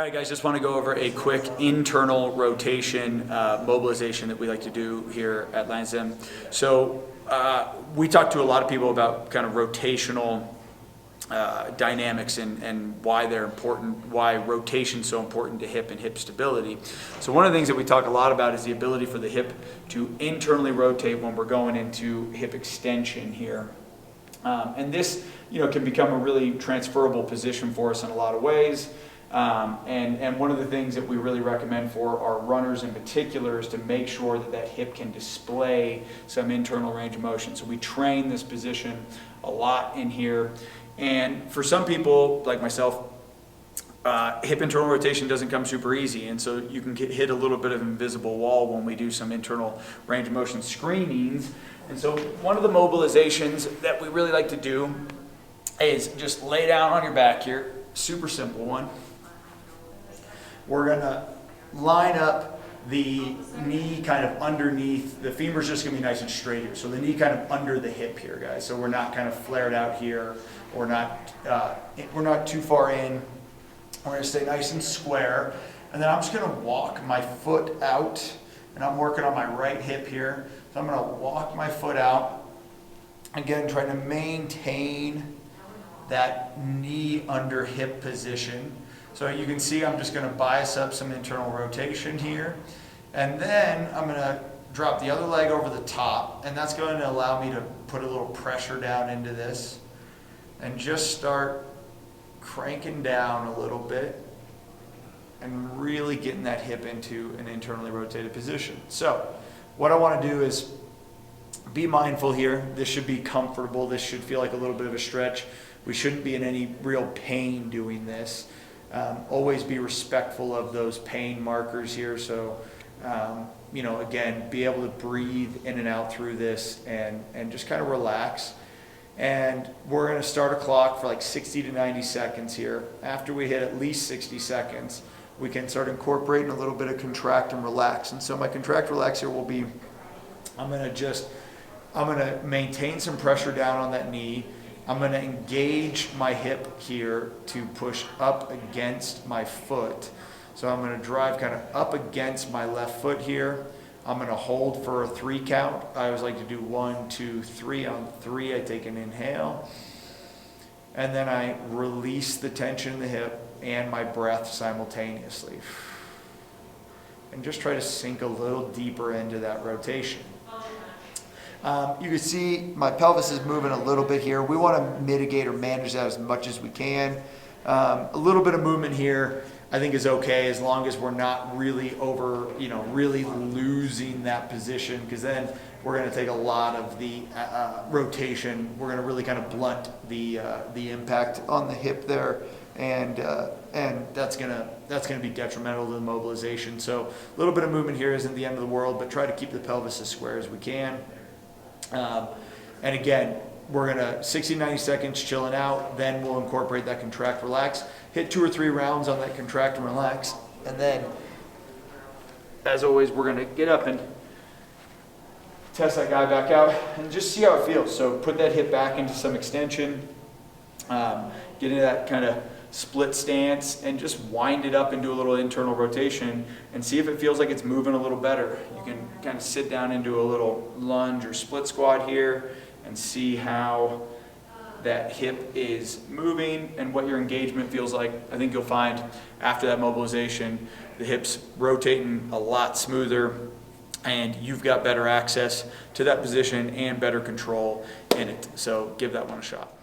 All right, guys, just want to go over a quick internal rotation mobilization that we like to do here at Lansdowne. So we talk to a lot of people about kind of rotational dynamics and why they're important, why rotation's so important to hip and hip stability. So one of the things that we talk a lot about is the ability for the hip to internally rotate when we're going into hip extension here. And this, can become a really transferable position for us in a lot of ways. And one of the things that we really recommend for our runners in particular is to make sure that that hip can display some internal range of motion. So we train this position a lot in here. And for some people, like myself, hip internal rotation doesn't come super easy. And so you can hit a little bit of invisible wall when we do some internal range of motion screenings. And so one of the mobilizations that we really like to do is just lay down on your back here. Super simple one. We're gonna line up the knee kind of underneath, the femur's just gonna be nice and straight here. So the knee kind of under the hip here, guys. So we're not kind of flared out here. We're not too far in. We're gonna stay nice and square. And then I'm just gonna walk my foot out, and I'm working on my right hip here. So I'm gonna walk my foot out. Again, trying to maintain that knee under hip position. So you can see I'm just going to bias up some internal rotation here. And then I'm going to drop the other leg over the top, and that's going to allow me to put a little pressure down into this and just start cranking down a little bit and really getting that hip into an internally rotated position. So what I want to do is be mindful here. This should be comfortable. This should feel like a little bit of a stretch. We shouldn't be in any real pain doing this. Always be respectful of those pain markers here. So, again, be able to breathe in and out through this and just kind of relax. And we're going to start a clock for like 60 to 90 seconds here. After we hit at least 60 seconds, we can start incorporating a little bit of contract and relax. And so my contract relax here will be, I'm going to maintain some pressure down on that knee. I'm going to engage my hip here to push up against my foot. So I'm going to drive kind of up against my left foot here. I'm going to hold for a 3 count. I always like to do 1, 2, 3. On 3, I take an inhale. And then I release the tension in the hip and my breath simultaneously. And just try to sink a little deeper into that rotation. You can see my pelvis is moving a little bit here. We want to mitigate or manage that as much as we can. A little bit of movement here I think is okay, as long as we're not really really losing that position, because then we're going to take a lot of the rotation. We're going to really kind of blunt the impact on the hip there, and that's going to be detrimental to the mobilization. So a little bit of movement here isn't the end of the world, but try to keep the pelvis as square as we can. And again, we're gonna 60, 90 seconds chilling out, then we'll incorporate that contract relax, hit 2 or 3 rounds on that contract and relax, and then as always we're gonna get up and test that guy back out and just see how it feels. So put that hip back into some extension, get into that kind of split stance, and just wind it up into a little internal rotation and see if it feels like it's moving a little better. You can kind of sit down into a little lunge or split squat here and see how that hip is moving and what your engagement feels like. I think you'll find after that mobilization, the hip's rotating a lot smoother, and you've got better access to that position and better control in it. So give that one a shot.